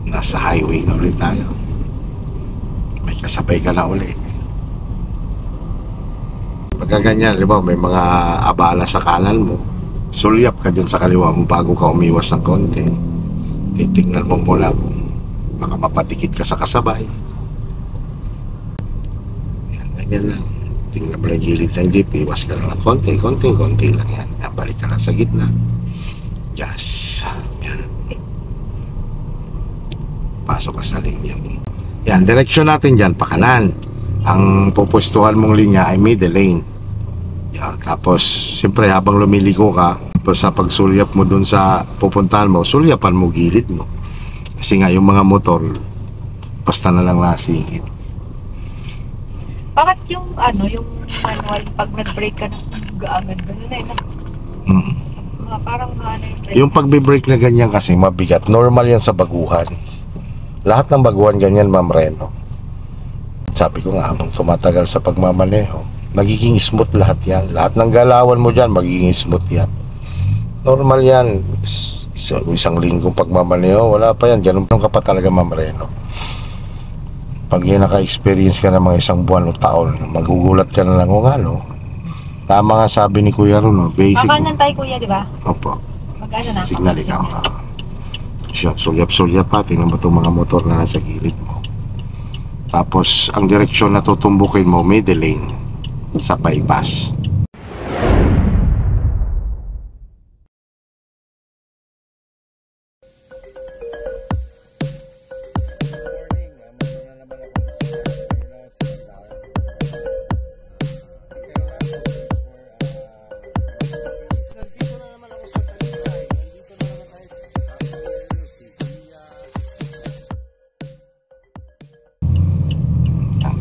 Nasa highway na ulit tayo. May kasabay ka na ulit. Pagka ganyan, diba, may mga abala sa kanan mo, sulyap ka dyan sa kaliwa mo bago ka umiwas ng konti. Titingnan mo muna kung baka mapatikit ka sa kasabay. Yan, ganyan lang. Tingnan mo lang gilid ng jeep, iwas ka lang ng konti lang yan. Yan, balik ka lang sa gitna. Yes. Yan. Pasok ka sa linya mo. Yan, direksyon natin dyan, pakanan. Ang pupustuhan mong linya ay middle lane. Yan, tapos, siyempre habang lumiliko ka, sa pagsulyap mo dun sa pupuntahan mo, sulyapan mo gilid mo. Kasi nga yung mga motor, basta na lang nasingit. Bakit yung yung manual, pag nag-brake ka na, gaagad ba yun parang yung brake. Yung pagbe-brake na ganyan kasi mabigat. Normal yan sa baguhan. Lahat ng baguhan ganyan, Ma'am Reno. Sabi ko nga, habang tumatagal sa pagmamaneho, magiging smooth lahat yan. Lahat ng galawan mo dyan, magiging smooth yan. Normal yan. Isang linggong pagmamaneho, wala pa yan. Ganun ka pa talaga, Ma'am Reno. Pag yan naka-experience ka ng mga isang buwan o taon, magugulat ka na lang kung ano. Tama nga sabi ni Kuya Ron, basic. Kakanan tayo, Kuya, di ba? Opo. Mag-ano na? Signal ikaw. Sulyap-sulyap pa. Tingnan mo itong mga motor na nasa gilid mo. Tapos, ang direksyon na tutumbukin mo, middle lane sa bypass.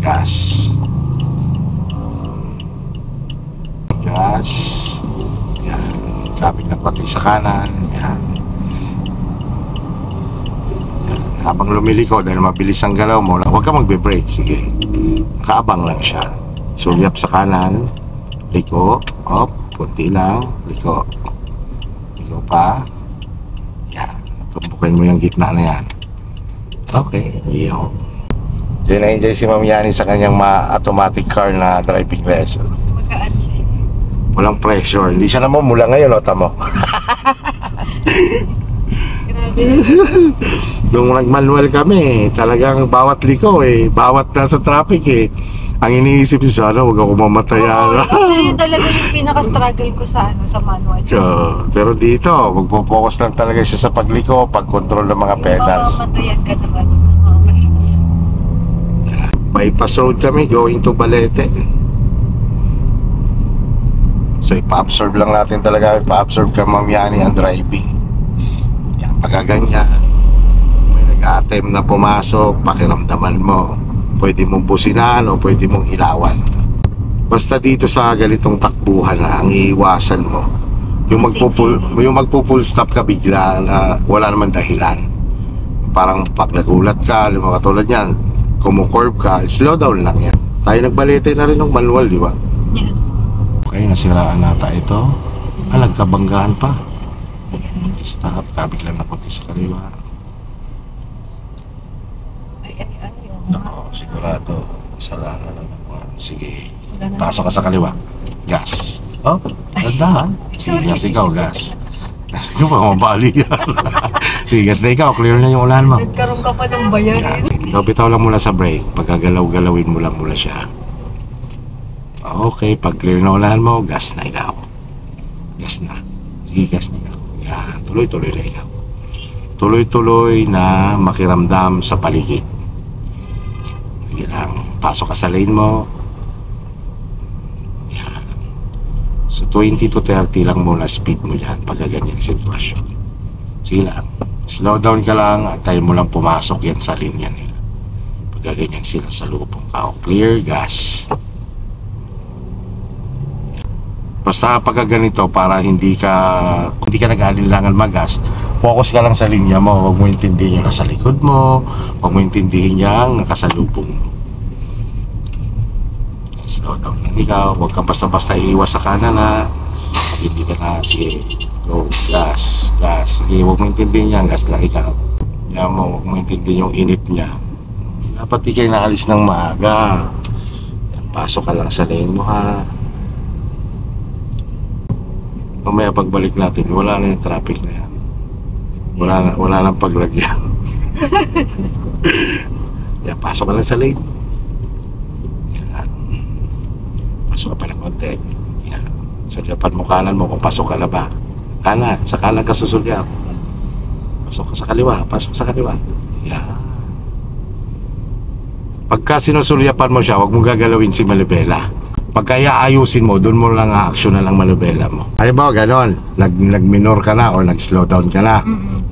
Gas. Yan. Kapit na konti sa kanan. Yan. Habang lumiliko dahil mabilis ang galaw mo, huwag ka magbe-brake. Sige. Nakaabang lang siya. Sulyap sa kanan. Liko. Op. Punti lang. Liko. Liko pa. Yan. Tumpukin mo yung gitna na yan. Okay. Iyo. Diyan na-enjoy si Ma'am Yani sa kanyang automatic car na driving lesson. Mas magaan siya. Walang pressure. Hindi siya naman mula ngayon, o tamo. Grabe. Nung nag-manual kami, talagang bawat liko bawat nasa traffic ang iniisip niya, sana huwag ako mamatay. Yun talaga yung pinaka-struggle ko sa manual. Pero dito, magpo-focus lang talaga siya sa pagliko, pag-control ng mga pedals. Mamatayan ka naman. Bypass road kami going to Balete. So ipa-absorb lang natin talaga, ipa-absorb ka, Ma'am Yani, ang driving. Yan, pagkaganyan, may nag-attempt na pumasok, pakiramdaman mo, pwede mong businahan o pwede mong ilawan. Basta dito sa ganitong takbuhan na ang iiwasan mo, yung magpo-full stop ka bigla na wala naman dahilan. Parang pag nagulat ka, mga katulad yan, kumukurve ka, slow down lang yan. Tayo nagbalete na rin ng manual, di ba? Yes. Okay, nasiraan nata ito. Nagkabanggaan pa. Stop, kabig lang na konti sa kaliwa. Oo, sigurado. Isala na lang naman. Sige, pasok ka sa kaliwa. Gas. Oh, dandahan. Sige, gas ikaw, gas. Sige pa, mabali yan. Sige, gas na ikaw. Clear na yung unahan mo. Nagkaroon ka pa ng bayarin. Bitaw lang muna sa brake. Pagkagalaw-galawin mo lang muna siya. Okay, pag clear na unahan mo, gas na ikaw. Gas na. Sige, gas na ikaw. Yan, tuloy-tuloy na ikaw. Tuloy-tuloy na makiramdam sa paligid. Sige lang. Pasok ka sa lane mo. Yan. So 20 to 30 lang muna speed mo dyan pagka ganyang sitwasyon. Sige lang. Slow down ka lang at tayo mo lang pumasok yan sa linya nila. Pagka ganyan sila sa lubong ka. Clear, gas. Basta pagka ganito, para hindi ka nag-aalinlangan magas, focus ka lang sa linya mo. Huwag mo intindihin yung nasa likod mo. Huwag mo intindihin yung nakasalubong mo. Slow down lang ikaw. Huwag kang basta-basta iiwas sa kanan na. Hindi ka na, sige, go, gas, gas. Sige, huwag mo intindihin yan, gas lang ikaw. Kaya mo, huwag mo intindihin yung init niya. Dapat di kayo naalis ng maaga. Yan, pasok ka lang sa lane mo ha. Mamaya pagbalik natin, wala na yung traffic na yan. Wala nang paglagyan. Yan, pasok ka lang sa lane. Yan. Pasok ka pa ng konti. Yan. Sulyapan mo kanan mo kung pasok ka na ba. Kanan, sa kanan ka susulyap. Pasok ka sa kaliwa, pasok sa kaliwa. Yan. Pagka sinusulyapan mo siya, huwag mong gagalawin si Malubela. Pagka iayusin mo, doon mo lang a-action na lang Malubela mo. Halimbawa, ganon, nag-minor ka na o nag-slow down ka na.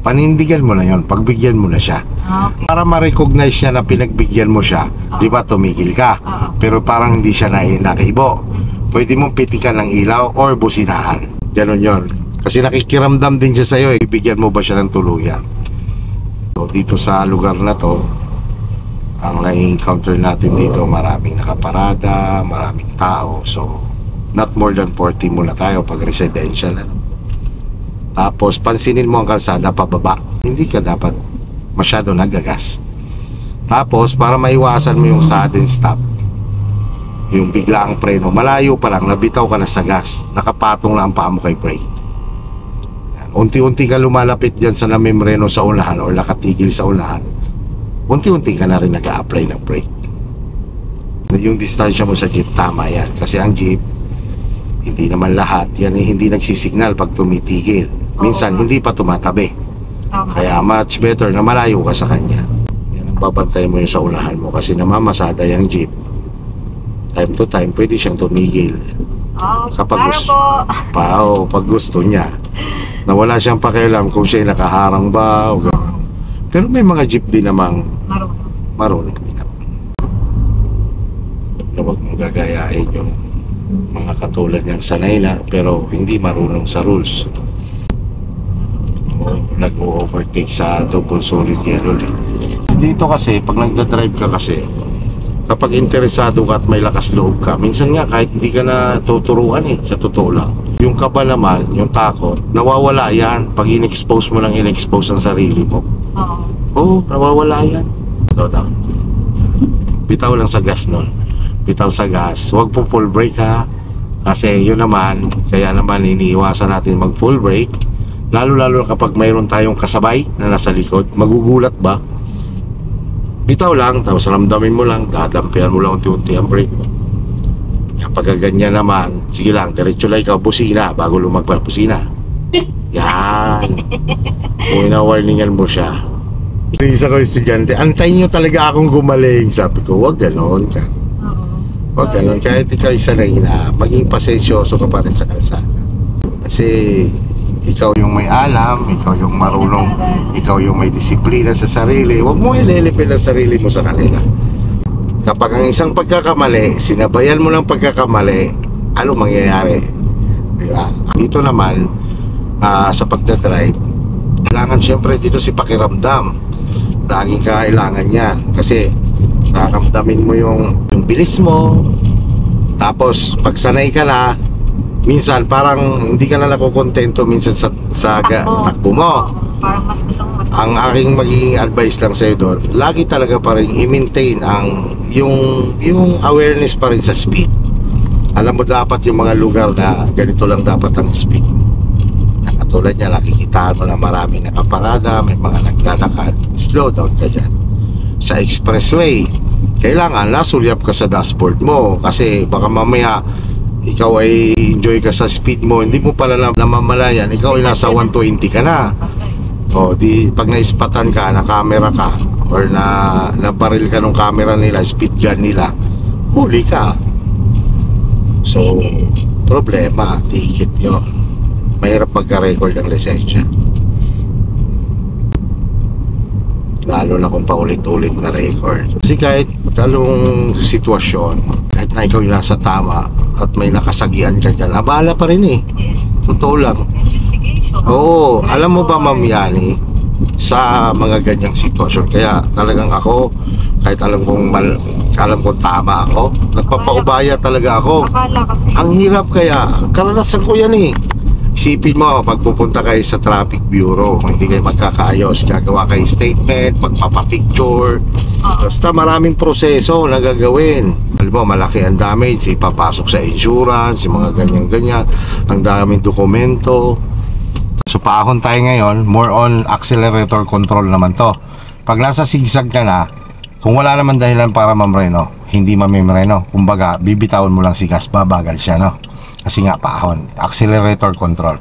Panindigan mo na yon, pagbigyan mo na siya. Okay. Para ma-recognize niya na pinagbigyan mo siya, di ba tumigil ka? Pero parang hindi siya nakibo. Pwede mong pitikan ng ilaw or businahan. Ganon yon. Kasi nakikiramdam din siya sa'yo, ibigyan mo ba siya ng tuluyan? So, dito sa lugar na to, ang na-encounter natin dito, maraming nakaparada, maraming tao. So, not more than 40 muna tayo pag residential. Tapos, pansinin mo ang kalsada pababa. Hindi ka dapat masyado nagagas. Tapos, para maiwasan mo yung sudden stop, yung biglaang preno, malayo pa lang, nabitaw ka na sa gas, nakapatong na ang paa mo kay brake. Yan. Unti-unti ka lumalapit dyan sa namimreno sa unahan o nakatigil sa unahan, unti-unti ka na rin nag-a-apply ng brake. Yung distansya mo sa jeep, tama yan. Kasi ang jeep, hindi naman lahat, yan ay hindi nagsisignal pag tumitigil. Minsan, hindi pa tumatabi. Kaya much better na malayo ka sa kanya. Yan ang babantay mo yung sa unahan mo. Kasi namamasada yung jeep. Time to time, pwede siyang tumigil. Kapag pag gusto niya. Na wala siyang pakialam kung siya'y nakaharang ba o gano'n. Pero may mga jeep din namang marunong din naman. Huwag mong gagayain yung mga katulad niyang sanay na pero hindi marunong sa rules. O nag-overtake sa double solid yellow lane. Dito kasi, pag nagdadrive ka kasi, kapag interesado ka at may lakas loob ka, minsan nga kahit hindi ka na tuturuan sa totoo lang. Yung kaba naman, yung takot, nawawala yan pag in-expose mo lang in-expose ang sarili mo. Oo, nawawala yan. Slow down. Bitaw lang sa gas nun. Bitaw sa gas. Huwag po full brake ha. Kasi yun naman, kaya naman iniiwasan natin mag full brake. Lalo-lalo kapag mayroon tayong kasabay na nasa likod. Magugulat ba? Bitaw lang, tapos ramdamin mo lang, dadampihan mo lang unti-unti ang brake mo. Kapag ganyan naman, sige lang, diretso lang ikaw, busina, bago lumagpas, busina. Yan. Kung ina-warningan mo siya. Isa ko estudyante, antayin nyo talaga akong gumaling. Sabi ko, wag ganon ka. Wag ganon, kahit ikaw isa na ina, maging pasensyoso ka pa rin sa kalsada. Kasi ikaw yung may alam, ikaw yung marunong, ikaw yung may disiplina sa sarili. Huwag mo ililipin ang sarili mo sa kanila. Kapag ang isang pagkakamali, sinabayan mo ng pagkakamali, ano mangyayari? Diba? Dito naman, sa pagdadrive, kailangan syempre dito si pakiramdam. Laging kailangan yan. Kasi nakakamdamin mo yung bilis mo. Tapos pag sanay ka na, minsan parang hindi ka na nakukontento minsan sa takbo mo. Parang mas gusto mo. Ang aking magiging advice lang sa'yo doon, lagi talaga pa rin i-maintain yung awareness pa rin sa speed. Alam mo dapat yung mga lugar na ganito lang dapat ang speed. Katulad niya, nakikitaan mo na maraming nakaparada, may mga naglalakad, slow down ka dyan. Sa expressway, kailangan nasulyap ka sa dashboard mo kasi baka mamaya ikaw ay enjoy ka sa speed mo, hindi mo pala namamalayan, ikaw ay nasa 120 ka na. O di pag naispatan ka, na camera ka or na baril ka ng camera nila, speed gun nila, huli ka. So problema, ticket yun. Mahirap magka-record ang lisensya, lalo na kung paulit-ulit na record. Kasi kahit talong sitwasyon, kahit na ikaw yung nasa tama at may nakasagian ka dyan, abala pa rin Yes. Totoo lang. Oo, alam mo ba Ma'am Yani, sa mga ganyang sitwasyon, kaya talagang ako, kahit alam kong tama ako, nagpapaubaya talaga ako. Akala kasi. Ang hirap kaya, karanasan ko yan Isipin mo, pag pupunta kayo sa traffic bureau, kung hindi kayo magkakaayos, gagawa kayo statement, magpapapicture, basta maraming proseso na gagawin. Alam mo, malaki ang damage, ipapasok sa insurance, yung mga ganyan-ganyan, ang daming dokumento. So paahon tayo ngayon, more on accelerator control naman to. Pag nasa zigzag ka na, kung wala naman dahilan para mamreno, hindi mamimreno. Kumbaga, bibitawan mo lang si gas, babagal siya, no? Kasi nga paahon, accelerator control.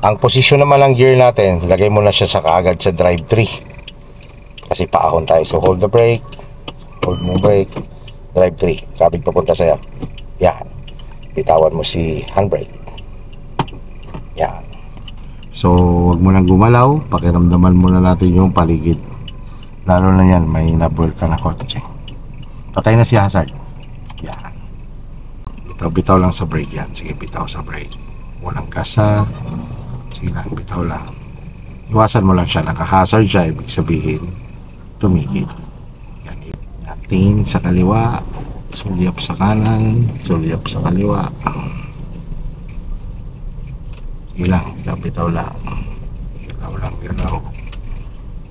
Ang posisyon naman ng gear natin, lagay mo na siya sa kaagad sa drive 3. Kasi paahon tayo. So hold the brake, hold mo brake, drive 3. Kabig papunta sa'yo. Yan. Bitawan mo si handbrake. Yan. So wag mo nang gumalaw, pakiramdaman muna natin yung paligid. Lalo na yan, may nabuelta na kotse. Patay na si hazard. Yan. Bitaw lang sa brake yan. Sige, bitaw sa brake. Walang gas ha. Sige lang, bitaw lang. Iwasan mo lang siya. Naka-hazard siya. Ibig sabihin, tumigil. Yan. Yatin sa kaliwa. Sulyap sa kanan. Sulyap sa kaliwa. Sige lang, bitaw lang. Galaw lang, galaw.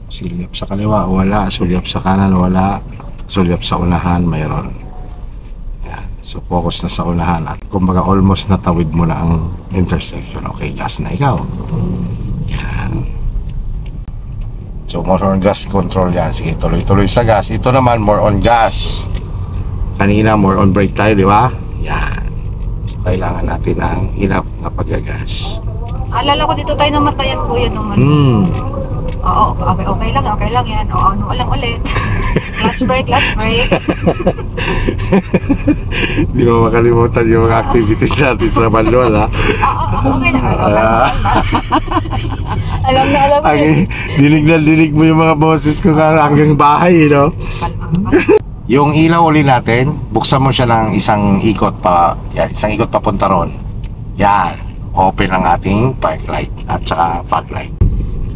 Sulyap sa kaliwa, wala. Sulyap sa kanan, wala. Sulyap sa unahan, mayroon. So focus na sa unahan at kumbaga almost natawid mo na ang intersection. Okay, gas na ikaw. Yan. So more on gas control yan. Sige, tuloy-tuloy sa gas. Ito naman more on gas. Kanina more on brake tayo, di ba? Yan. So kailangan natin ng enough na paggagas. Alala ko dito tayo namatayan kuya nung ano. Oo, okay lang yan. O, ano lang ulit. Clutch brake. Hindi mo makalimutan yung mga activities natin sa manual, ha? Okay na. Alam na. Dinig mo yung mga boses ko hanggang bahay, no? Yung ilaw uli natin, buksan mo siya ng isang ikot pa. Yan, isang ikot papunta ron. Yan. Open ang ating park light at saka fog light.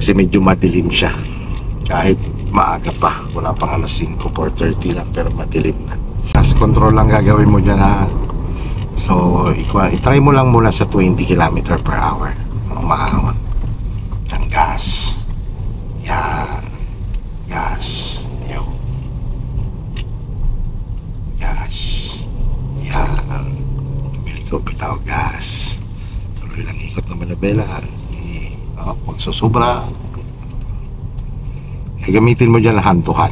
Kasi medyo madilim siya. Kahit maaga pa, wala pang alas 5, 4:30 lang, pero madilim na. Gas control lang gagawin mo dyan, ha. So i-try mo lang muna sa 20 km/h. Umahon ang gas. Yan. Gas. Yo. Gas. Yan. Miliko, bitaw gas. Tuloy lang ikot na manabela. Pag susubra, gamitin mo dyan ang hantuhan.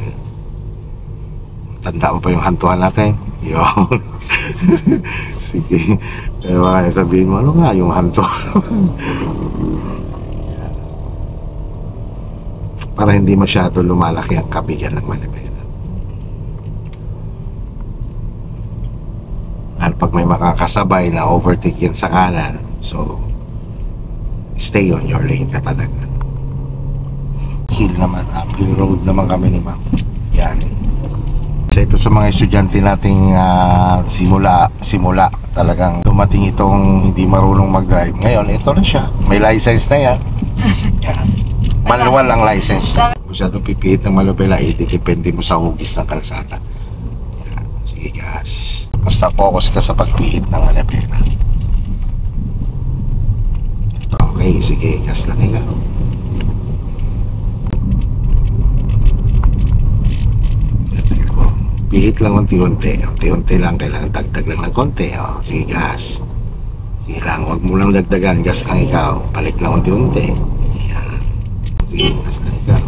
Tanda mo pa yung hantuhan natin? Yun. Sige. Pero baka sabihin mo, ano nga yung hantuhan? Para hindi masyado lumalaki ang kabigan ng manibela. At pag may makakasabay na overtake yan sa kanan, so stay on your lane ka talaga. Hill naman, uphill road naman kami ni ma'am. Yan. So ito sa mga estudyante nating simula talagang dumating itong hindi marunong mag-drive. Ngayon, ito na siya. May license na yan. Yan. Manual ang license. Masyadong pipiit ng malubela, depende mo sa hugis ng kalsada. Yan. Sige gas. Basta focus ka sa pagpihit ng malubela. Okay, sige, gas lang ikaw. Tingnan mo, pihit lang unti-unti. Unti-unti lang, kailangan dagdag lang ng konti. Sige, gas. Sige lang, huwag mo lang dagdagan. Gas lang ikaw. Balik lang unti-unti. Yan. Sige, gas lang ikaw.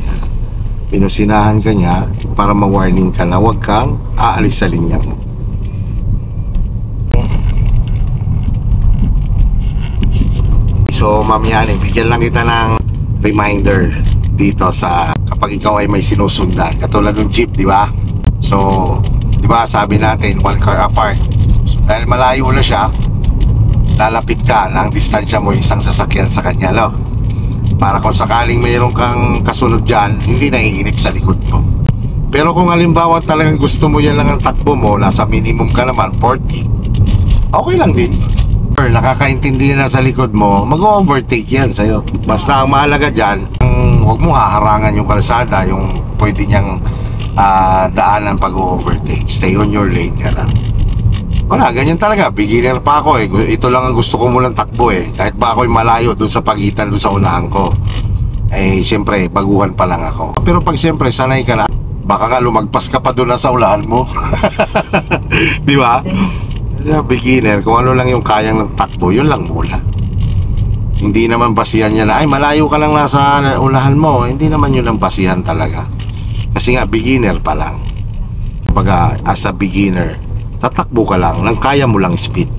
Yan. Pinusinahan ka niya para ma-warning ka na huwag kang aalis sa linya mo. So mamaya bigyan lang kita ng reminder dito sa kapag ikaw ay may sinusundan katulad ng jeep, di ba? So di ba sabi natin 1 car apart. So dahil malayo na siya, lalapit ka na ang distansya mo isang sasakyan sa kanya, no? Para kung sakaling mayroon kang kasunod dyan, hindi naiinip sa likod mo. Pero kung halimbawa talagang gusto mo yan lang ang takbo mo, nasa minimum ka naman 40, okay lang din. Nakakaintindi na sa likod mo, mag-overtake yan sa'yo. Basta ang mahalaga dyan, huwag mo haharangan yung kalsada, yung pwede niyang daanan pag-overtake. Stay on your lane ka lang. Wala, ganyan talaga. Beginner pa ako eh. Ito lang ang gusto ko munang takbo eh. Kahit ba ako'y malayo dun sa pagitan, dun sa unahan ko. Eh, siyempre, baguhan pa lang ako. Pero pag siyempre, sanay ka na, baka nga lumagpas ka pa dun na sa unahan mo. Di ba? Beginner, kung ano lang yung kayang ng takbo, yun lang muna. Hindi naman basihan niya na, ay malayo ka lang nasa unahan mo. Hindi naman yun ang basihan talaga. Kasi nga, beginner pa lang. Pag as a beginner, tatakbo ka lang ng kaya mo lang speed.